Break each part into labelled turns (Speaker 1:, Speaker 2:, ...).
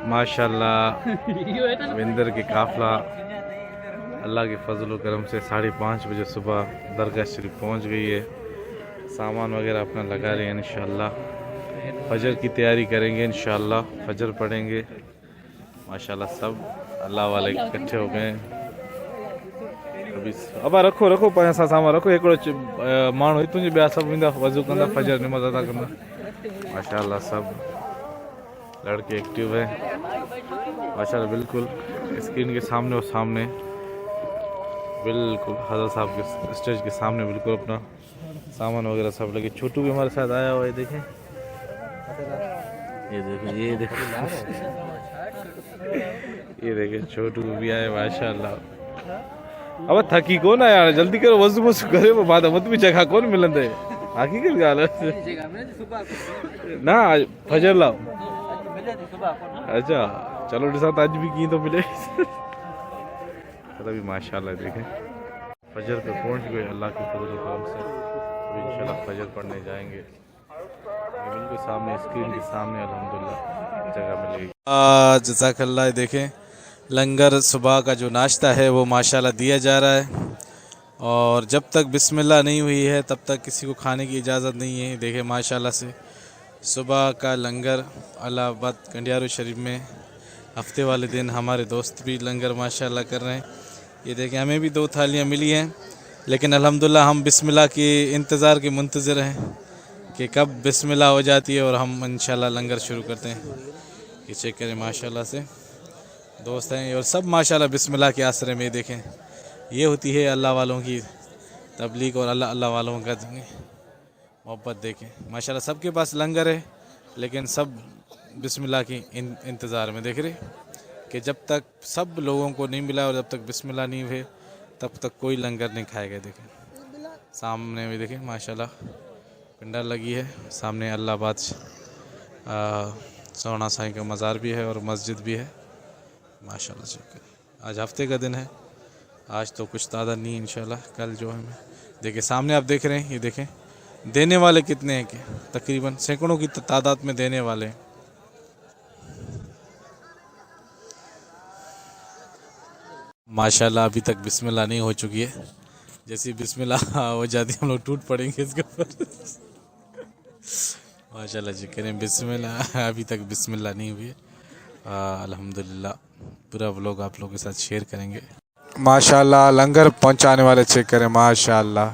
Speaker 1: माशाल्लाह विंदर की काफ़िला अल्लाह के फजल करम से 5:30 बजे सुबह दरगाह शरीफ पहुंच गई है। सामान वगैरह अपना लगा रहे हैं। इंशाल्लाह फजर की तैयारी करेंगे। इंशाल्लाह फजर पढ़ेंगे। माशाल्लाह सब अल्लाह वाले इकट्ठे हो गए। अभी अब रखो रखो पैसा सामान रखो। हिकिड़ो माण्हू हितों जी ॿिया सभु ईंदा वज़ू कंदा फजर नमाज़ अदा कंदा। माशाल्लाह सब लड़के एक्टिव है। माशाल्लाह बिल्कुल स्क्रीन के सामने और सामने बिल्कुल हज़रत साहब के स्टेज के सामने बिल्कुल अपना सामान वगैरह सब लगे। छोटू भी हमारे साथ आया हुआ है। देखें ये देखें ये देखें ये देखें छोटू भी आए माशाल्लाह। अब थकी कौन है यार जल्दी करो वज़ू वज़ू करे वो बाद मत भी जगह कौन मिलंदे हकीकत ॻाल्हि है ना फजर लाओ। अच्छा चलो ॾिसां त अॼु बि कीअं थो मिले। तभी माशाल्लाह देखें फजर पे पहुंच गए अल्लाह के फजल करम से। अभी इंशाल्लाह फजर पढ़ने जाएंगे। बिल्कुल सामने स्क्रीन के सामने अल्हम्दुलिल्लाह जगह मिलेगी। जज़ाकल्लाह। देखें लंगर सुबह का जो नाश्ता है वो माशाल्लाह दिया जा रहा है और जब तक बिस्मिल्लाह नहीं हुई है तब तक किसी को खाने की इजाज़त नहीं है। देखें माशाल्लाह से सुबह का लंगर इलाहाबाद कंडियारू शरीफ में हफ्ते वाले दिन हमारे दोस्त भी लंगर माशाल्लाह कर रहे हैं। ये देखें हमें भी 2 थालियाँ मिली हैं लेकिन अल्हम्दुलिल्लाह हम बिस्मिल्लाह के इंतज़ार के मुंतज़िर हैं कि कब बिस्मिल्लाह हो जाती है और हम इंशाल्लाह लंगर शुरू करते हैं। ये चेक करें माशाल्लाह से दोस्त हैं और सब माशाल्लाह बिस्मिल्लाह के आसरे में। देखें ये होती है अल्लाह वालों की तबलीग और अल्लाह अल्लाह वालों का मोहब्बत। देखें माशाल्लाह सबके पास लंगर है लेकिन सब बिस्मिल्लाह की इंतज़ार में। देख रहे कि जब तक सब लोगों को नहीं मिला और जब तक बिस्मिल्लाह नहीं हुए तब तक कोई लंगर नहीं खाएगा। देखें सामने भी देखें माशाल्लाह पिंडा लगी है। सामने अल्लाहाबाद सोना साईं का मज़ार भी है और मस्जिद भी है माशाल्लाह। आज हफ्ते का दिन है। आज तो कुछ तादाद नहीं इंशाल्लाह कल जो है। देखिए सामने आप देख रहे हैं ये देखें देने वाले कितने हैं कि तकरीबन सैकड़ों की तादाद में देने वाले हैं। माशाल्लाह अभी तक बिस्मिल्लाह नहीं हो चुकी है। जैसी बिस्मिल्लाह हो जाती हम लोग टूट पड़ेंगे इसके ऊपर। माशाल्लाह जी करें बिस्मिल्लाह। अभी तक बिस्मिल्लाह नहीं हुई है। अल्हम्दुलिल्लाह पूरा व्लॉग आप लोगों के साथ शेयर करेंगे। माशाल्लाह लंगर पहुंचाने वाले चेक करें माशाल्लाह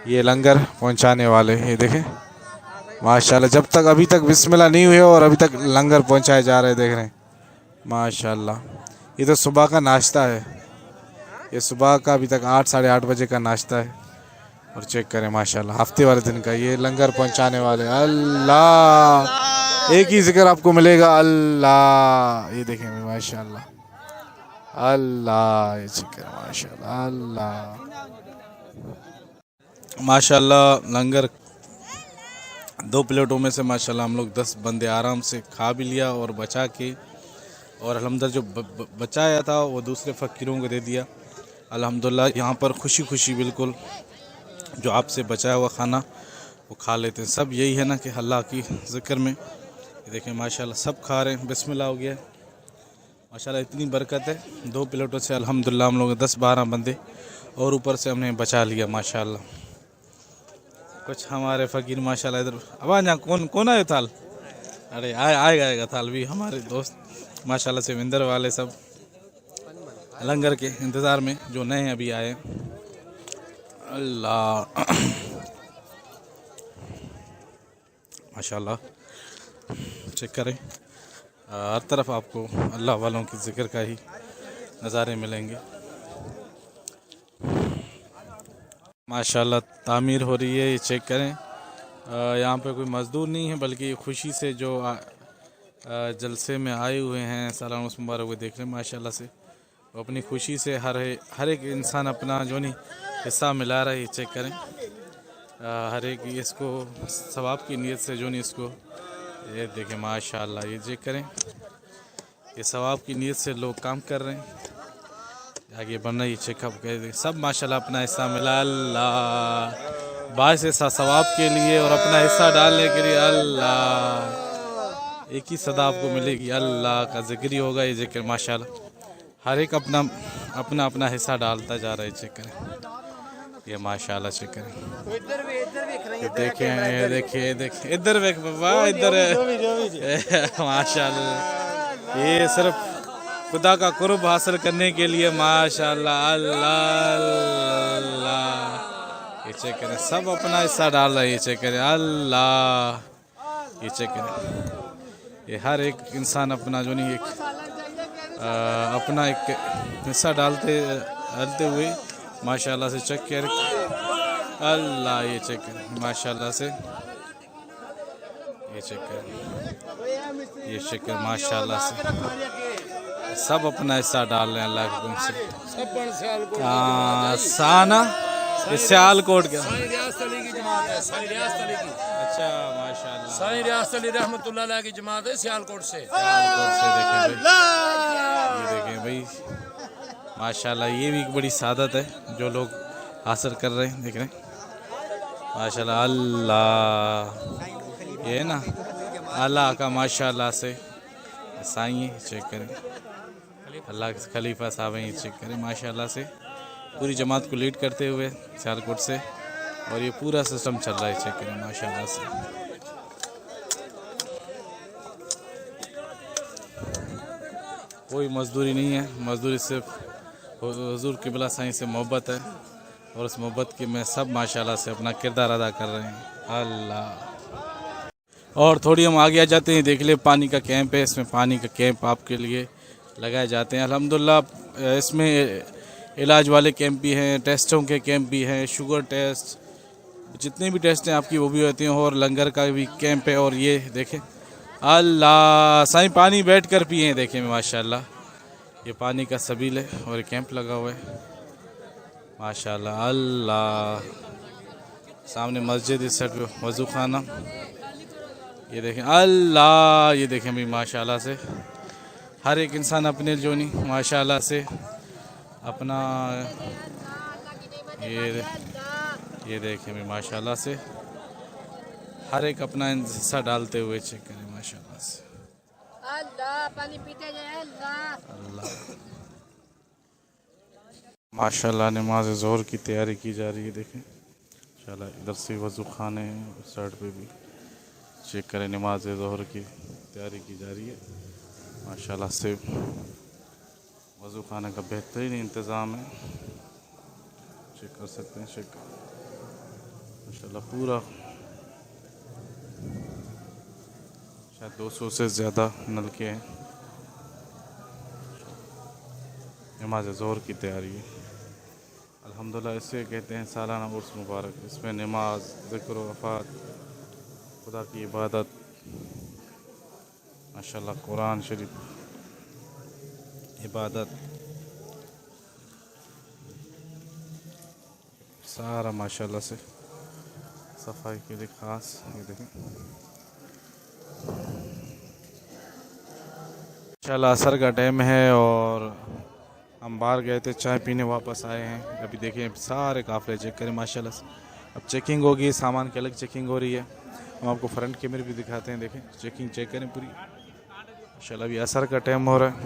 Speaker 1: ये लंगर पहुंचाने वाले ये देखें माशाल्लाह। जब तक अभी तक बिस्मिल्लाह नहीं हुई और अभी तक लंगर पहुंचाए जा रहे देख रहे हैं माशाल्लाह। ये तो सुबह का नाश्ता है। ये सुबह का अभी तक 8 साढ़े 8 बजे का नाश्ता है और चेक करें माशाल्लाह हफ्ते वाले दिन का ये लंगर पहुंचाने वाले। अल्लाह एक ही जिक्र आपको मिलेगा अल्लाह। ये देखें माशाल्लाह अल्लाह ये चेक करें माशाल्लाह अल्लाह माशाल्लाह। लंगर 2 प्लेटों में से माशाल्लाह हम लोग 10 बंदे आराम से खा भी लिया और बचा के और अल्हम्दुलिल्लाह जो बचाया था वो दूसरे फ़कीरों को दे दिया। अल्हम्दुलिल्लाह यहाँ पर खुशी खुशी बिल्कुल जो आपसे बचाया हुआ खाना वो खा लेते हैं। सब यही है ना कि अल्लाह की ज़िक्र में ये देखें माशाल्लाह सब खा रहे हैं। बिस्मिल्लाह हो गया माशाल्लाह इतनी बरकत है। 2 प्लेटों से अल्हम्दुलिल्लाह हम लोग 10-12 बंदे और ऊपर से हमने बचा लिया माशाल्लाह। कुछ हमारे फ़कीर माशाल्लाह इधर अब यहाँ कौन आए थाल। अरे आएगा थाल भी हमारे दोस्त माशाल्लाह से विंदर वाले सब लंगर के इंतज़ार में जो नए अभी आए। अल्लाह माशाल्लाह चेक करें हर तरफ आपको अल्लाह वालों की ज़िक्र का ही नज़ारे मिलेंगे। माशाल्लाह तामीर हो रही है ये चेक करें। यहाँ पे कोई मज़दूर नहीं है बल्कि खुशी से जो जलसे में आए हुए हैं सालान उस मुबारक को देख रहे हैं माशाल्लाह से वो अपनी खुशी से हर एक इंसान अपना जो नहीं हिस्सा मिला रहा है। ये चेक करें हर एक इसको सवाब की नीयत से जो नहीं इसको ये देखें माशाल्लाह। ये चेक करें ये सवाब की नीयत से लोग काम कर रहे हैं आगे बढ़ना। ये चेकअप कर सब माशाल्लाह अपना हिस्सा मिला। अल्लाह बाइस ऐसा सवाब के लिए और अपना हिस्सा डालने के लिए अल्लाह एक ही सदा आपको मिलेगी, अल्लाह का जिक्र ही होगा। ये जिक्र माशाल्लाह हर एक अपना अपना अपना हिस्सा डालता जा रहा है। चेक करें ये माशाल्लाह, चेक करें। देखिए ये देखिए देखिए इधर देख बाबा, इधर माशाल्लाह ये सिर्फ खुदा का कुर्ब हासिल करने के लिए माशाल्लाह। अल्लाह ये चेक करें, सब अपना हिस्सा डाल रहा है। ये चेक करें अल्लाह, ये चेक करें ये हर एक इंसान अपना जो नहीं एक अपना एक हिस्सा डालते हुए माशाल्लाह से चेक करें अल्लाह। ये चेक करें माशाल्लाह से, ये चेक करें, ये चेक करें माशाल्लाह से सब अपना हिस्सा डाल रहे हैं अल्लाह के हुक्म से। साना ये सियालकोट का अच्छा माशाल्लाह
Speaker 2: साईं रियासत अली रहमतुल्लाह अलैह की जमात है सियालकोट से।
Speaker 1: देखें भाई माशाल्लाह ये भी एक बड़ी सादत है जो लोग हासिल कर रहे हैं। देख रहे हैं माशाल्लाह अल्लाह, ये है ना अल्लाह का माशाल्लाह से साईं। चेक करें अल्लाह के खलीफा साहब हैं। ये चेक करें माशाल्लाह से पूरी जमात को लीड करते हुए सियालकोट से, और ये पूरा सिस्टम चल रहा है। चेक करें माशाल्लाह से। कोई मजदूरी नहीं है, मजदूरी सिर्फ हुजूर क़िबला साईं से मोहब्बत है, और उस मोहब्बत के में सब माशाल्लाह से अपना किरदार अदा कर रहे हैं। अल्लाह और थोड़ी हम आगे आ जाते हैं। देख ले पानी का कैंप है, इसमें पानी का कैंप आपके लिए लगाए जाते हैं अल्हम्दुलिल्लाह। इसमें इलाज वाले कैंप भी हैं, टेस्टों के कैंप भी हैं, शुगर टेस्ट जितने भी टेस्ट हैं आपकी वो भी होती हैं, और लंगर का भी कैंप है। और ये देखें अल्लाह साईं पानी बैठ कर पिए हैं। देखें माशाल्लाह ये पानी का सबील है और कैंप लगा हुआ है माशाल्लाह। अल्लाह सामने मस्जिद, इस साइड पे वज़ू खाना। ये देखें अल्लाह, ये देखें भी माशाल्लाह से हर एक इंसान अपने जो नहीं माशाल्लाह से अपना ये देखें भी माशाल्लाह से हर एक अपना हिस्सा डालते हुए चेक करें माशाल्लाह से।
Speaker 3: अल्लाह पानी पीते जाए
Speaker 1: अल्लाह माशाल्लाह नमाज ज़ोहर की तैयारी की जा रही है। देखें इंशाल्लाह इधर से वज़ू खाने हैं, उस साइड पे भी चेक करें नमाज ज़ोहर की तैयारी की जा रही है माशाल्लाह से। वज़ू खाने का बेहतरीन इंतज़ाम है, चेक कर सकते हैं। चेक माशाल्लाह पूरा शायद 200 से ज़्यादा नलके हैं। नमाज ज़ोहर की तैयारी है अल्हम्दुलिल्लाह। इसे कहते हैं सालाना उर्स मुबारक। इसमें नमाज, ज़िक्र वफ़ात, खुदा की इबादत माशाल्लाह, कुरान शरीफ इबादत सारा माशाल्लाह से सफाई के लिए ख़ास। ये देखें इंशाल्लाह असर का टाइम है और हम बाहर गए थे चाय पीने, वापस आए हैं। अभी देखें सारे काफ़िले चेक करें माशाल्लाह से। अब चेकिंग होगी, सामान की अलग चेकिंग हो रही है। हम आपको फ्रंट कैमरे भी दिखाते हैं। देखें चेकिंग चेक करें पूरी माशाल्लाह। अभी असर का टाइम हो रहा है।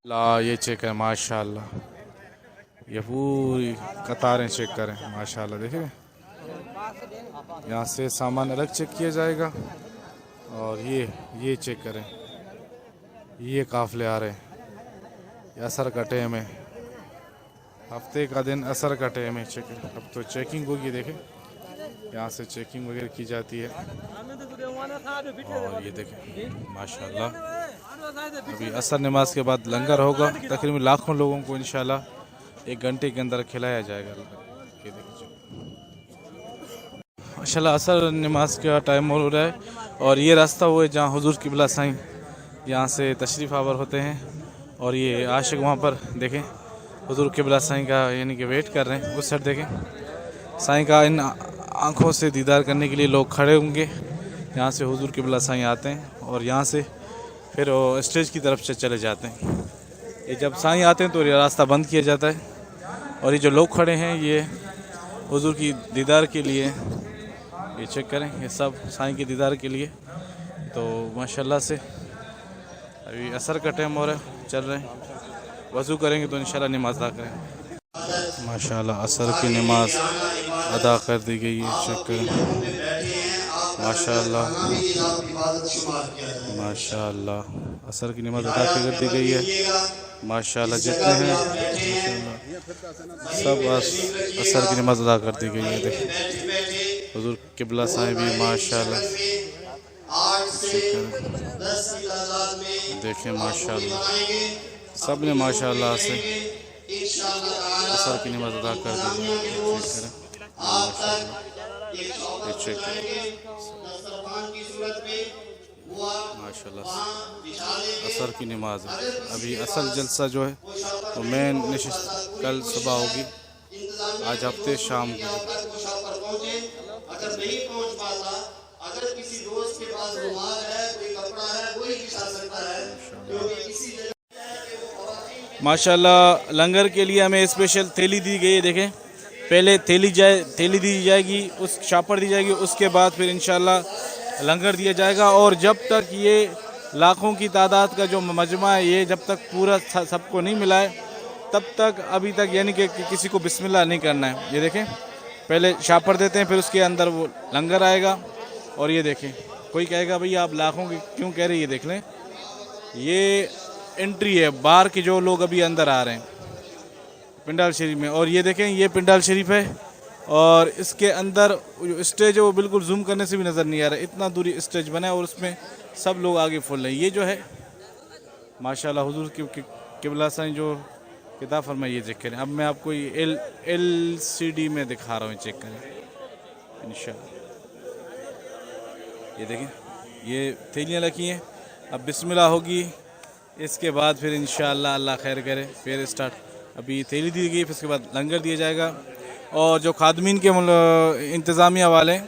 Speaker 1: ला ये चेक है माशाल्लाह, ये पूरी कतारें चेक करें माशाल्लाह। देखें यहाँ से सामान अलग चेक किया जाएगा, और ये चेक करें, ये काफ़िले आ रहे हैं। ये असर का टाइम है, हफ्ते का दिन असर का टाइम है। चेक अब तो चेकिंग होगी। देखें यहाँ से चेकिंग वगैरह की जाती है, और ये देखें माशाल्लाह। अभी असर नमाज के बाद लंगर होगा, तकरीबन लाखों लोगों को इंशाल्लाह 1 घंटे के अंदर खिलाया जाएगा। ये देखिए माशाल्लाह असर नमाज का टाइम हो रहा है, और ये रास्ता वो है जहाँ हुजूर क़िबला साईं यहाँ से तशरीफ़ आवर होते हैं, और ये आशिक वहाँ पर देखें हुजूर क़िबला साईं का यानी कि वेट कर रहे हैं। उस साइड देखें साईं का इन आँखों से दीदार करने के लिए लोग खड़े होंगे। यहाँ से हुजूर क़िबला साईं आते हैं, और यहाँ से फिर स्टेज की तरफ से चले जाते हैं। ये जब साईं आते हैं तो ये रास्ता बंद किया जाता है, और ये जो लोग खड़े हैं ये हुजूर की दीदार के लिए, ये चेक करें, ये सब साईं के दीदार के लिए तो माशाल्लाह से अभी असर का टाइम हो रहा है, चल रहे हैं, वज़ू करेंगे तो इंशाल्लाह नमाज अदा करेंगे। माशाल्लाह असर की नमाज अदा कर दी गई है, चेक करें माशाल्लाह माशाल्लाह असर की नमाज अदा कर दी गई है माशाल्लाह। जितने हैं सब असर की नमाज अदा कर दी गई है। देखिए हुजूर किबला साहिब भी माशाल्लाह, देखें माशाल्लाह सब ने माशाल्लाह से असर की नमाज अदा कर दी है। चेक करें माशाल्लाह असर की नमाज है। अभी असल जलसा जो है वो मेन नशिस्त कल सुबह होगी, आज हफ्ते शाम को। माशाल्लाह लंगर के लिए हमें स्पेशल थैली दी गई है। देखें पहले थैली दी जाएगी, उस शापर दी जाएगी, उसके बाद फिर इंशाल्लाह लंगर दिया जाएगा। और जब तक ये लाखों की तादाद का जो मजमा है ये जब तक पूरा सबको नहीं मिला है तब तक अभी तक यानी कि किसी को बिस्मिल्लाह नहीं करना है। ये देखें पहले शापर देते हैं, फिर उसके अंदर वो लंगर आएगा। और ये देखें कोई कहेगा भैया आप लाखों की क्यों कह रहे हैं, ये देख लें ये एंट्री है बाहर के जो लोग अभी अंदर आ रहे हैं पिंडाल शरीफ में। और ये देखें ये पिंडाल शरीफ है और इसके अंदर जो स्टेज है वो बिल्कुल जूम करने से भी नज़र नहीं आ रहा है, इतना दूरी स्टेज बना है और उसमें सब लोग आगे फुल रहे हैं। ये जो है माशाल्लाह हुजूर की किबला साईं जो किताब फरमाई, ये चेक करें। अब मैं आपको LCD में दिखा रहा हूँ, चेक करें इंशाल्लाह। ये देखें ये थैलियाँ रखी हैं, अब बिस्मिल्लाह होगी, इसके बाद फिर इंशाल्लाह अल्लाह खैर करे फिर स्टार्ट। अभी थैली दी गई, फिर उसके बाद लंगर दिया जाएगा। और जो खादमीन के इंतज़ामिया वाले हैं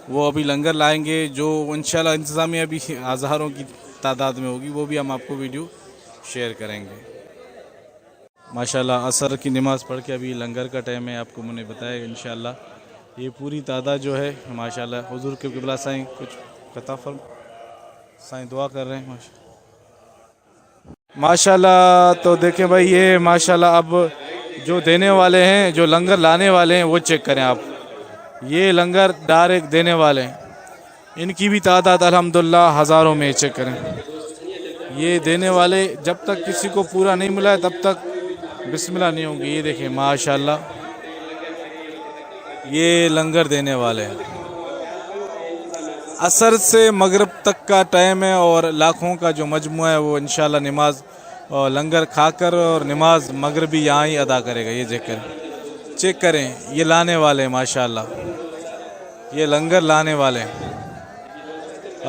Speaker 1: वो अभी लंगर लाएंगे, जो इंशाल्लाह इंतज़ामिया भी हज़ारों की तादाद में होगी, वो भी हम आपको वीडियो शेयर करेंगे। माशाल्लाह असर की नमाज़ पढ़ के अभी लंगर का टाइम है, आपको मैंने बताया इंशाल्लाह ये पूरी तादाद जो है माशाल्लाह हुजूर के किबला साईं कुछ कता फरम साईं दुआ कर रहे हैं माशाल्लाह। तो देखें भाई ये माशाल्लाह अब जो देने वाले हैं, जो लंगर लाने वाले हैं वो चेक करें आप, ये लंगर डायरेक्ट देने वाले हैं, इनकी भी तादाद अल्हम्दुलिल्लाह हज़ारों में। चेक करें ये देने वाले जब तक किसी को पूरा नहीं मिला है तब तक बिस्मिल्लाह नहीं होंगी। ये देखें माशाल्लाह ये लंगर देने वाले हैं। असर से मगरिब तक का टाइम है और लाखों का जो मजमू है वो इंशाल्लाह नमाज और लंगर खाकर और नमाज मगरिबी यहाँ ही अदा करेगा। ये चेक करें ये लाने वाले माशाल्लाह, ये लंगर लाने वाले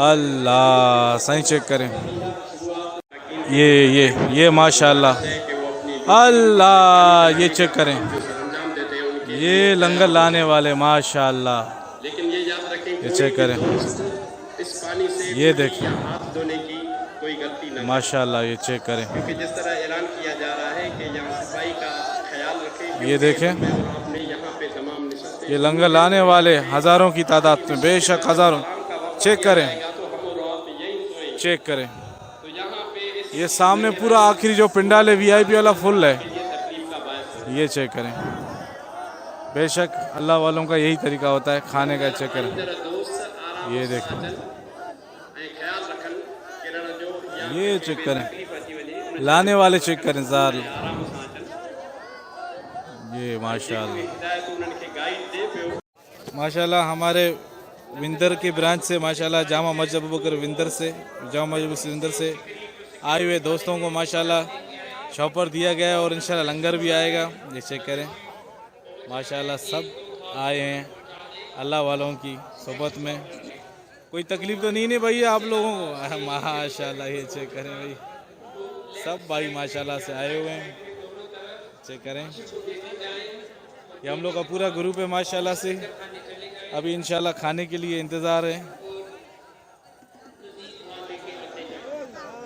Speaker 1: अल्लाह सही। चेक करें ये माशाल्लाह अल्लाह, ये चेक करें ये लंगर लाने वाले माशाल्लाह।
Speaker 4: लेकिन ये याद रखें
Speaker 1: ये चेक करें
Speaker 4: इस पानी से
Speaker 1: ये देखें
Speaker 4: हाथ धोने की कोई गलती न
Speaker 1: माशाल्लाह। ये चेक करें
Speaker 4: क्योंकि जिस तरह ऐलान किया जा रहा है कि यहाँ सफाई का ख्याल रखें।
Speaker 1: ये देखें
Speaker 4: आपने यहाँ पे तमाम निशस्तें
Speaker 1: ये लंगर लाने वाले हज़ारों की तादाद में, बेशक हज़ारों। चेक करें चेक करें ये सामने पूरा आखिरी जो पिंडाल है VIP वाला फुल है। ये चेक करें बेशक अल्लाह वालों का यही तरीका होता है खाने का। चेक करें ये देखें ये चेक करें लाने वाले, चेक करें ज़ार ये माशाल्लाह हमारे विंदर के ब्रांच से माशाल्लाह जामा मस्जिद अबू बकर विंदर से आए हुए दोस्तों को माशाल्लाह शॉपर दिया गया और इंशाल्लाह लंगर भी आएगा। ये चेक करें माशाल्लाह सब आए हैं अल्लाह वालों की सोबत में। कोई तकलीफ़ तो नहीं भाई आप लोगों को माशाल्लाह। ये चेक करें भाई सब भाई माशाल्लाह से आए हुए हैं। चेक करें ये हम लोग का पूरा ग्रुप है माशाल्लाह से। अभी इंशाल्लाह खाने के लिए इंतज़ार है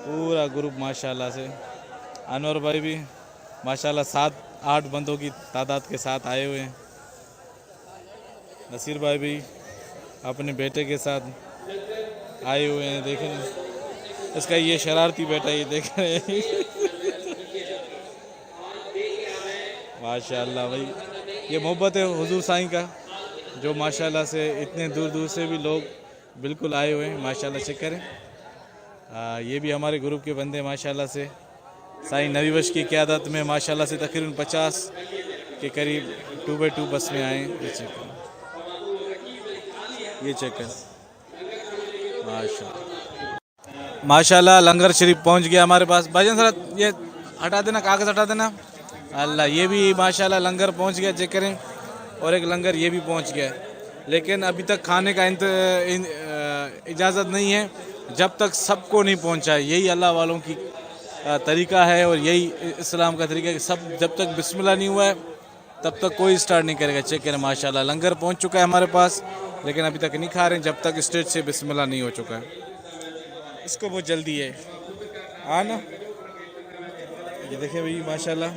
Speaker 1: पूरा ग्रुप माशाल्लाह से। अनवर भाई भी माशाल्लाह 7-8 बंदों की तादाद के साथ आए हुए हैं। नसीर भाई भी अपने बेटे के साथ आए हुए हैं। देखें इसका ये शरारती बेटा, ये देख रहे हैं माशाल्लाह भाई, ये मोहब्बत है हुजूर साईं का, जो माशाल्लाह से इतने दूर दूर से भी लोग बिल्कुल आए हुए हैं। माशाल्लाह चेक करें, ये भी हमारे ग्रुप के बंदे माशाल्लाह से साईं नबी बख्श की क़यादत में माशाल्लाह से तकरीबन 50 के करीब 2x2 बस में आए। ये चेक करें, ये चेक करें माशाल्लाह लंगर शरीफ पहुंच गया हमारे पास। भाईजान सर ये हटा देना, कागज़ हटा देना। अल्लाह, ये भी माशाल्लाह लंगर पहुंच गया, चेक करें। और एक लंगर ये भी पहुंच गया, लेकिन अभी तक खाने का इजाज़त नहीं है जब तक सबको नहीं पहुंचा है। यही अल्लाह वालों की तरीका है और यही इस्लाम का तरीका है कि सब जब तक बिस्मिल्लाह नहीं हुआ है तब तक कोई स्टार्ट नहीं करेगा। चेक करें माशाल्लाह लंगर पहुंच चुका है हमारे पास, लेकिन अभी तक नहीं खा रहे हैं जब तक स्टेज से बिस्मिल्लाह नहीं हो चुका है। इसको बहुत जल्दी है आना। ये देखिए भाई माशाल्लाह,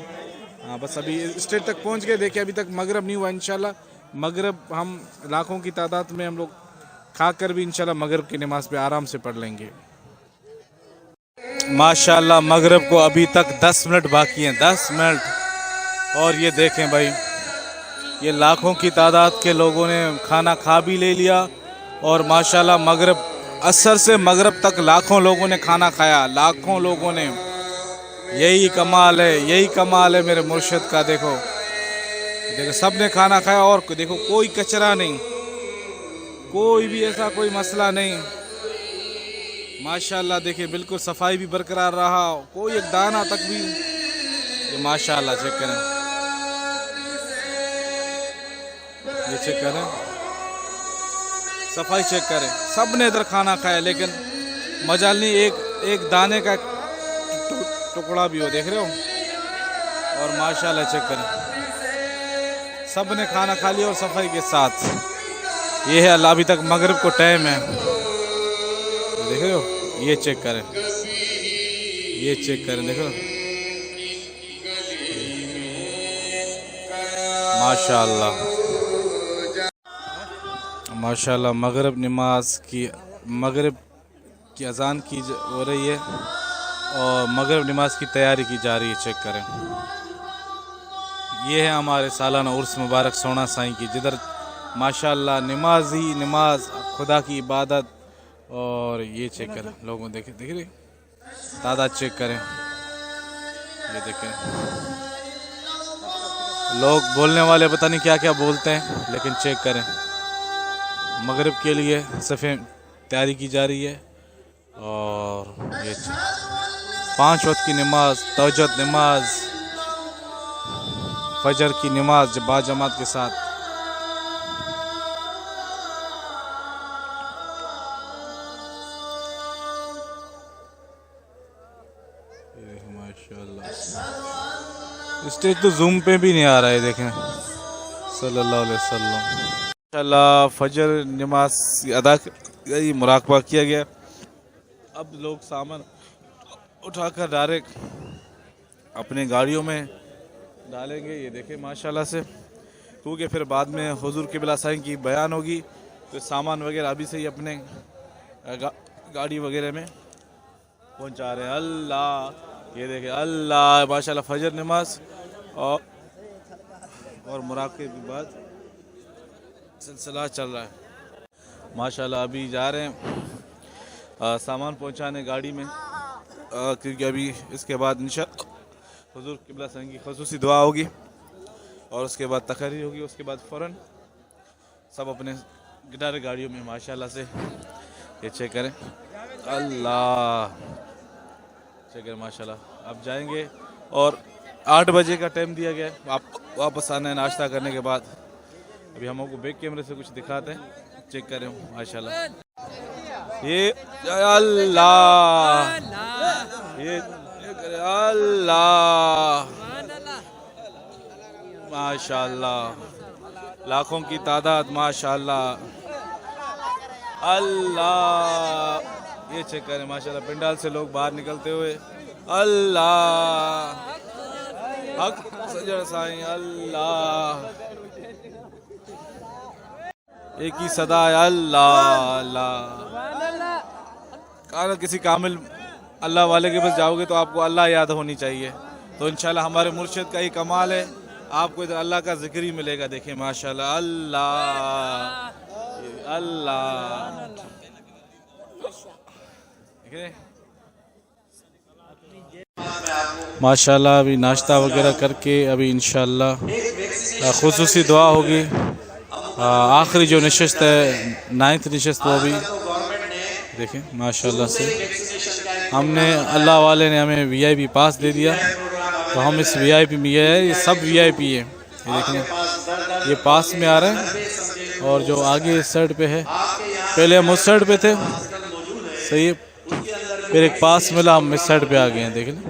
Speaker 1: हाँ बस अभी स्टेज तक पहुंच गए। देखिए अभी तक मगरब नहीं हुआ, इंशाल्लाह मगरब हम लाखों की तादाद में हम लोग खा कर भी इंशाल्लाह मगरब की नमाज पे आराम से पढ़ लेंगे। माशाल्लाह मगरब को अभी तक 10 मिनट बाकी हैं, 10 मिनट। और ये देखें भाई, ये लाखों की तादाद के लोगों ने खाना खा भी ले लिया और माशाल्लाह मगरब असर से मगरब तक लाखों लोगों ने खाना खाया, लाखों लोगों ने। यही कमाल है, यही कमाल है मेरे मुर्शिद का। देखो देखो सब ने खाना खाया और देखो कोई कचरा नहीं, कोई भी ऐसा कोई मसला नहीं माशाल्लाह। देखिए बिल्कुल सफाई भी बरकरार रहा, कोई एक दाना तक भी। ये माशाल्लाह चेक करें, ये चेक करें, सफाई चेक करें। सब ने इधर खाना खाया, लेकिन मजाल नहीं एक दाने का टुकड़ा भी हो, देख रहे हो। और माशाल्लाह चेक करें, सब ने खाना खा लिया और सफाई के साथ। ये है अल्लाह, अभी तक मगरिब को टाइम है, देख रहे हो। ये चेक करें, ये चेक करें, देख रहे हो माशाल्लाह माशाल्लाह। मगरिब की अजान की हो रही है और मगरिब नमाज की तैयारी की जा रही है। चेक करें, ये है हमारे सालाना उर्स मुबारक सोना साईं की, जिधर माशाल्लाह नमाज ही नमाज, खुदा की इबादत। और ये चेक करें, लोगों देख रहे तादाद चेक करें, ये देखें। लोग बोलने वाले पता नहीं क्या क्या बोलते हैं, लेकिन चेक करें मगरिब के लिए सफ़े तैयारी की जा रही है। और ये 5 वक्त की नमाज, तहज्जुद नमाज, फजर की नमाज बाजमात के साथ। माशाल्लाह स्टेज तो जूम पे भी नहीं आ रहा है, देखें सल्लल्लाहु अलैहि वसल्लम। माशाल्लाह फजर नमाज अदा की, मुराकबा किया गया। अब लोग सामान उठाकर डायरेक्ट अपने गाड़ियों में डालेंगे। ये देखें माशाल्लाह से, क्योंकि फिर बाद में हुजूर क़िबला साईं की बयान होगी, तो सामान वगैरह अभी से ही अपने गाड़ी वगैरह में पहुंचा रहे हैं। अल्लाह, ये देखें अल्लाह माशाल्लाह फजर नमाज और मुराक़बे के बाद सिलसिला चल रहा है माशाल्लाह। अभी जा रहे हैं सामान पहुंचाने गाड़ी में, क्योंकि अभी इसके बाद इंशाअल्लाह हुजूर क़िबला साईं की ख़ुसूसी दुआ होगी और उसके बाद तकरीर होगी। उसके बाद फ़ौरन सब अपने गिटार गाड़ियों में माशाल्लाह से। ये चेक करें अल्लाह, चेक करें माशाल्लाह। अब जाएंगे और 8 बजे का टाइम दिया गया है, आप वापस आना है नाश्ता करने के बाद। अभी हम आपको बैक कैमरे से कुछ दिखाते हैं, चेक करें माशाल्लाह। ये अल्लाह, ये अल्लाह माशाल्लाह, लाखों की तादाद माशाल्लाह। अल्लाह, ये चेक करें माशाल्लाह, पंडाल से लोग बाहर निकलते हुए। अल्लाह हक सजर साईं, अल्लाह एक ही सदा है अल्लाह अल्लाह। किसी कामिल अल्लाह वाले के पास जाओगे तो आपको अल्लाह याद होनी चाहिए। तो इंशाल्लाह हमारे मुर्शिद का ही कमाल है, आपको इधर अल्लाह का जिक्र ही मिलेगा। देखिए माशाल्लाह, अल्लाह अल्लाह, माशाल्लाह। अभी नाश्ता वगैरह करके अभी इंशाल्लाह खुसूसी दुआ होगी। आखिरी जो नशस्त है, 9th नशस्त, वो भी देखें माशाल्लाह से हमने, अल्लाह वाले ने हमें VIP पास दे दिया, तो हम इस VIP में, ये सब VIP है, ये देखें ये पास में आ रहे हैं। और जो आगे इस साइड पे है, पहले हम उस साइड पे थे, सही है, फिर एक पास मिला, हम इस साइड पे आ गए हैं। देख लें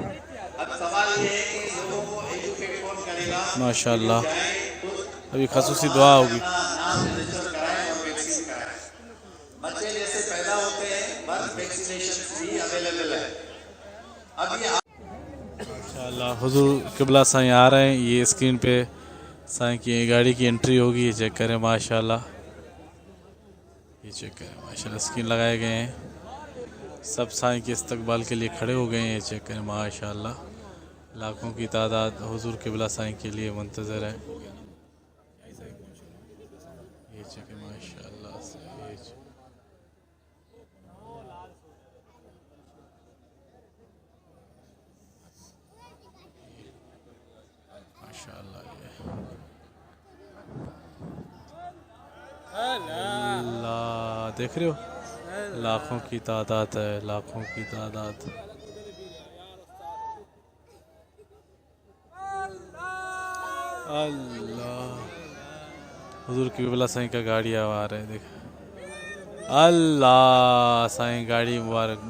Speaker 1: माशाल्लाह। अभी खसूसी दुआ होगी। माशाल्लाह हुजूर किबला साईं आ रहे हैं। ये स्क्रीन पे साईं की गाड़ी की एंट्री होगी, ये चेक करें माशाल्लाह, ये चेक करें माशाल्लाह। स्क्रीन लगाए गए हैं, सब साईं के इस्तकबाल के लिए खड़े हो गए हैं। ये चेक करें माशाल्लाह, लाखों की तादाद हुजूर किबला साईं के लिए मुंतज़र है। ये चेक करें माशाल्लाह से, माशाल्लाह। अल्लाह, देख रहे हो, लाखों की तादाद है, लाखों की तादाद। अल्लाह, हुजूर किबला साईं का गाड़ी आ रहा है, देख। अल्लाह, साईं गाड़ी मुबारक।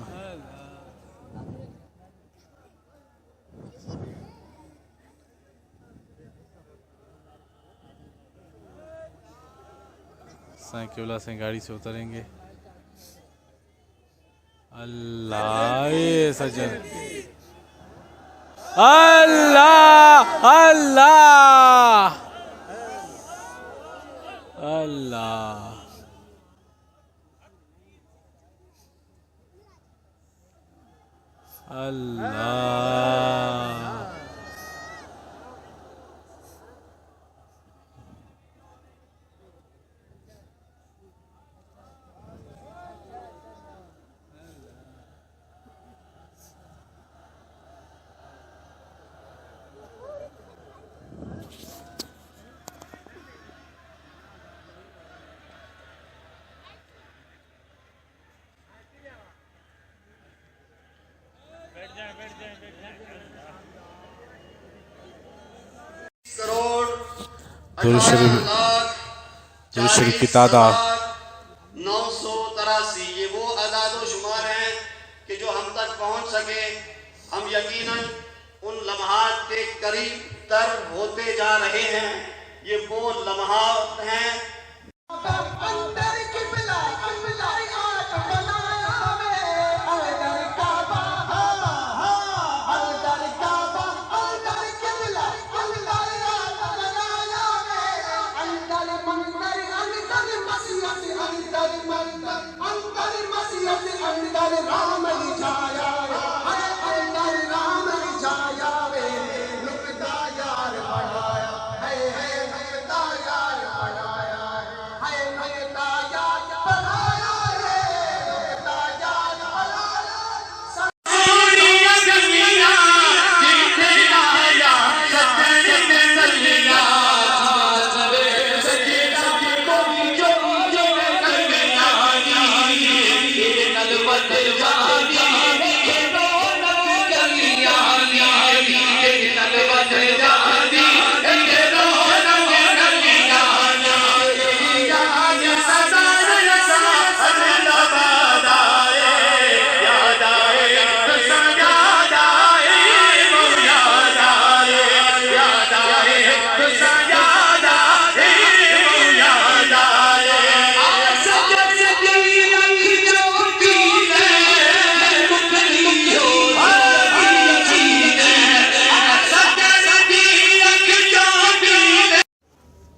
Speaker 1: साईं किबला साईं गाड़ी से उतरेंगे। अल्लाह, ये सज्जन, अल्लाह अल्लाह अल्लाह, अल्लाह। दुरूद शरीफ की तादाद
Speaker 4: 983। ये वो आदाद शुमार हैं कि जो हम तक पहुंच सके। हम यकीनन उन लम्हात के करीब तर होते जा रहे हैं। ये वो लम्हात हैं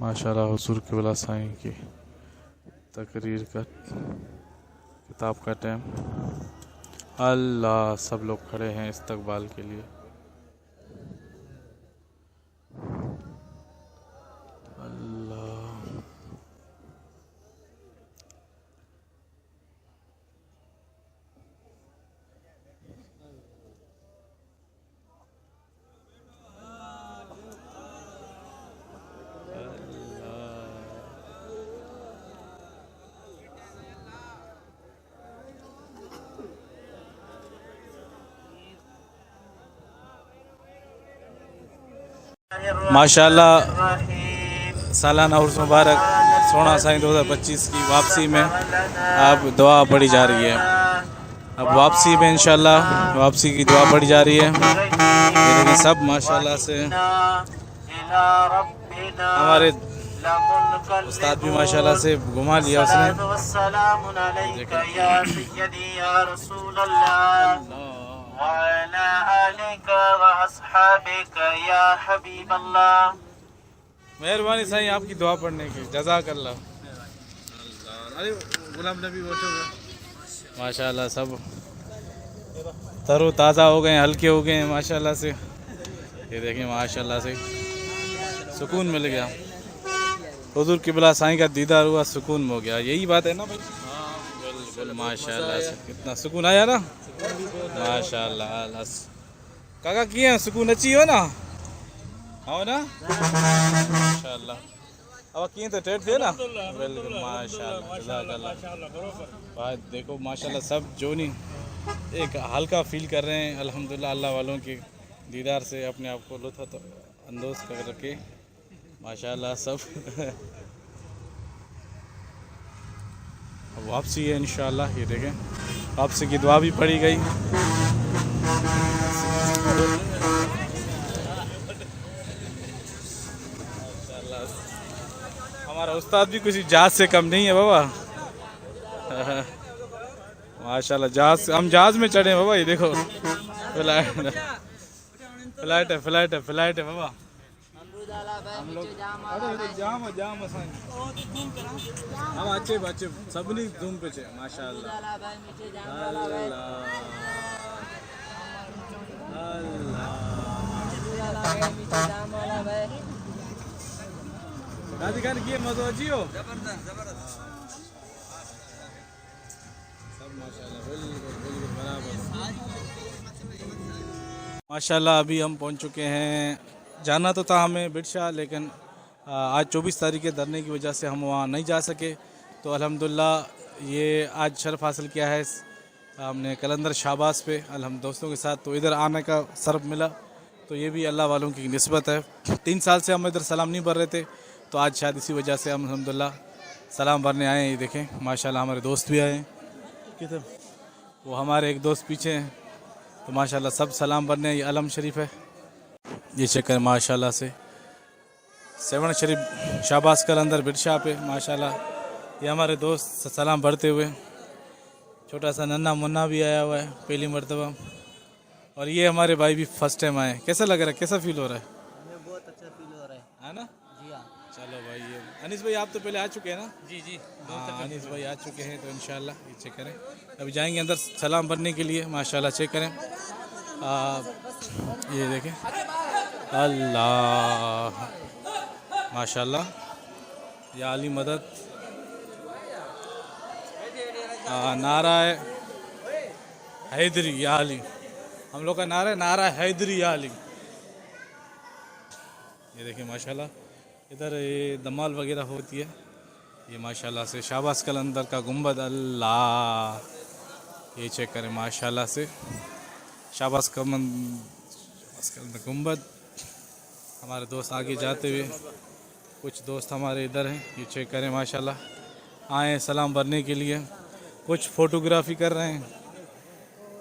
Speaker 1: माशाल्लाह। हुजूर किबला साईं की तकरीर का किताब का टाइम अल्लाह, सब लोग खड़े हैं इस्तकबाल के लिए। अल्लाह, माशाल्लाह सालाना उर्स मुबारक सोना साईं 2025 की वापसी में अब दुआ पढ़ी जा रही है। अब वापसी में इंशाल्लाह वापसी की दुआ पढ़ी जा रही है। ये देखिए सब माशाल्लाह से हमारे उस्ताद भी माशाल्लाह से घुमा लिया उसने। मेहरबानी साईं आपकी दुआ पढ़ने की, जज़ाकल्लाह। अरे गुलाम नबी बैठोगे माशाल्लाह, सब तरो ताज़ा हो गए, हल्के हो गए हैं माशाल्लाह से। ये देखिए माशाल्लाह से सुकून मिल गया, हुज़ूर क़िबला साईं का दीदार हुआ, सुकून हो गया। यही बात है ना भाई? बिल्कुल माशाल्लाह से कितना सुकून आया ना माशाल्लाह। काका किए हैं सुकून अच्छी हो ना, हो ना माशाल्लाह। अब किए तो टेट थे ना, बिल्कुल माशाल्लाह। बात देखो माशाल्लाह सब जो नहीं एक हल्का फील कर रहे हैं अल्हम्दुलिल्लाह। अल्लाह वालों के दीदार से अपने आप को लुत्फ़ अंदोज़ कर रखे माशाल्लाह सब। अब वापसी है इंशाल्लाह। ये देखें वापसी की दुआ भी पढ़ी गई। हमारा उस्ताद भी कुछ जहाज से कम नहीं है बाबा माशाल्लाह। जहाज हम जहाज में चढ़े हैं बाबा। ये देखो फ्लाइट है बाबा। हम लोग जाम हम अच्छे सब नहीं धूम पे छे माशाल्लाह। दादी खान की मज़ो अच्छी हो सब माशाल्लाह, बिल्कुल बराबर माशाल्लाह। अभी हम पहुंच चुके हैं, जाना तो था हमें बिरशाह, लेकिन आज 24 तारीख के धरने की वजह से हम वहाँ नहीं जा सके। तो अल्हम्दुलिल्लाह ये आज शर्फ हासिल किया है हमने कलंदर शाहबाज पे हम दोस्तों के साथ। तो इधर आने का शर्फ मिला, तो ये भी अल्लाह वालों की निस्बत है। 3 साल से हम इधर सलाम नहीं भर रहे थे, तो आज शायद इसी वजह से हम अल्हम्दुलिल्लाह सलाम भरने आए हैं। ये देखें माशाल्लाह हमारे दोस्त भी आए हैं, किधर वो हमारे एक दोस्त पीछे हैं। तो माशाल्लाह सब सलाम भरने। ये अलम शरीफ है, ये चक्कर माशाल्लाह से 7 शरीफ शाहबाज कलंदर बिरशाह पे माशाल्लाह। ये हमारे दोस्त सलाम भरते हुए, छोटा सा नन्ना मुन्ना भी आया हुआ है पहली मरतबा। और ये हमारे भाई भी फर्स्ट टाइम आए। कैसा लग रहा है, कैसा फील हो रहा है?
Speaker 5: हमें बहुत अच्छा फील हो रहा है
Speaker 1: ना?
Speaker 5: जी हाँ।
Speaker 1: चलो भाई, ये अनीस भाई आप तो पहले आ चुके हैं ना?
Speaker 5: जी
Speaker 1: हाँ अनीस भाई आ चुके हैं। तो इंशाल्लाह ये चेक करें, अभी जाएंगे अंदर सलाम भरने के लिए माशाल्लाह। चेक करें ये देखें अल्लाह माशाल्लाह, या अली मदद। नारा है हैदरी या अली, हम लोग का नारा है नारा हैदरी या अली। ये देखिए माशाल्लाह इधर ये दमाल वगैरह होती है। ये माशाल्लाह से शाहबाज कलंदर का गुंबद, अल्लाह ये चेक करें माशाल्लाह से शाहबाज कलंदर गुंबद। हमारे दोस्त आगे जाते हुए, कुछ दोस्त हमारे इधर हैं, ये चेक करें माशाल्लाह आए सलाम भरने के लिए। कुछ फ़ोटोग्राफी कर रहे हैं,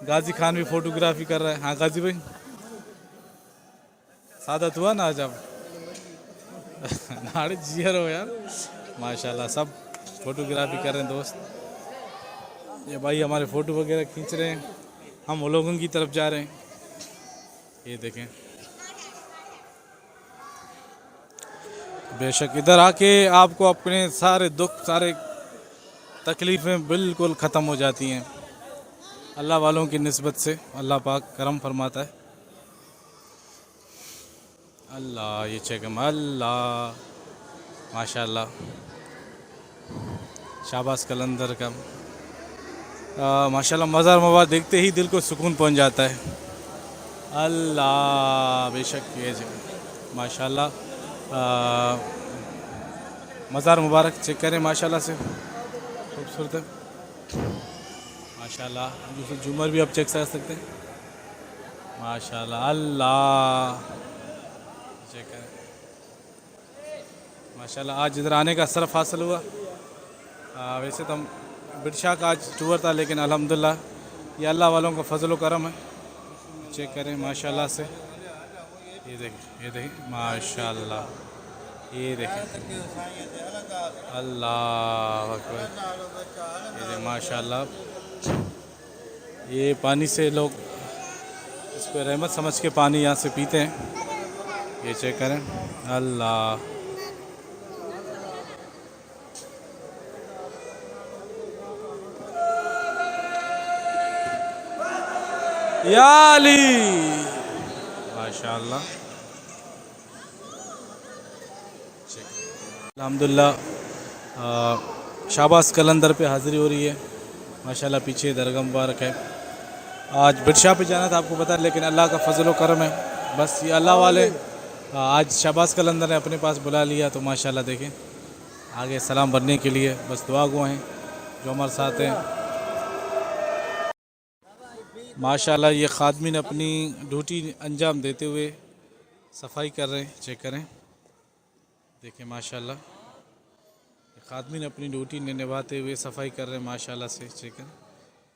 Speaker 1: गाजी खान भी फ़ोटोग्राफी कर रहा है। हाँ गाजी भाई सादत हुआ ना आज आप नाड़े जियर हो यार माशाल्लाह। सब फ़ोटोग्राफी कर रहे हैं दोस्त। ये भाई हमारे फ़ोटो वगैरह खींच रहे हैं, हम वो लोगों की तरफ जा रहे हैं। ये देखें बेशक इधर आके आपको अपने सारे दुख सारे तकलीफ़ें बिल्कुल ख़त्म हो जाती हैं।
Speaker 6: अल्लाह वालों की निस्बत से अल्लाह पाक करम फरमाता है। अल्लाह ये चेक अल्लाह माशाल्लाह शाबाश कलंदर का माशाल्लाह मज़ार मुबारक देखते ही दिल को सुकून पहुंच जाता है। अल्लाह बेशक ये माशाल्लाह मज़ार मुबारक चेक करें माशाल्लाह से खूबसूरत है माशाल्लाह। दूसरे झूमर भी आप चेक कर सकते हैं माशाल्लाह। अल्लाह चेक करें माशाल्लाह। आज इधर आने का सरफ हासिल हुआ। वैसे तो हम बिरशाह का आज टूर था, लेकिन अल्हम्दुलिल्लाह ये अल्लाह वालों का फजल व करम है। चेक करें माशाल्लाह से। ये देखें माशाल्लाह, ये देखें अल्लाह अकबर। ये देखें माशाल्लाह, ये पानी से लोग इसको रहमत समझ के पानी यहाँ से पीते हैं। ये चेक करें अल्लाह। या अली माशाल्लाह। अल्हम्दुलिल्लाह शाबाश कलंदर पे हाज़िरी हो रही है माशाल्लाह। पीछे दरगाह मुबारक है। आज बिरशाह पे जाना था आपको पता है, लेकिन अल्लाह का फजल व करम है। बस ये अल्लाह वाले आज शाबाश कलंदर ने अपने पास बुला लिया, तो माशाल्लाह देखें आगे सलाम भरने के लिए बस दुआ गो हैं जो हमारे साथ हैं माशाल्लाह। ये खादमीन अपनी ड्यूटी अंजाम देते हुए सफाई कर रहे हैं। चेक करें देखें माशाल्लाह, खादमीन अपनी ड्यूटी निभाते हुए सफाई कर रहे हैं माशाल्लाह से। चेक करें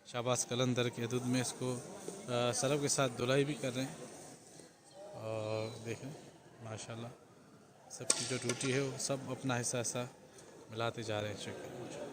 Speaker 6: शाबाश कलंदर के हदूद में इसको सरफ के साथ धुलाई भी कर रहे हैं। और देखें माशाल्लाह सबकी जो ड्यूटी है वो सब अपना हिस्सा मिलाते जा रहे हैं। चेक करें।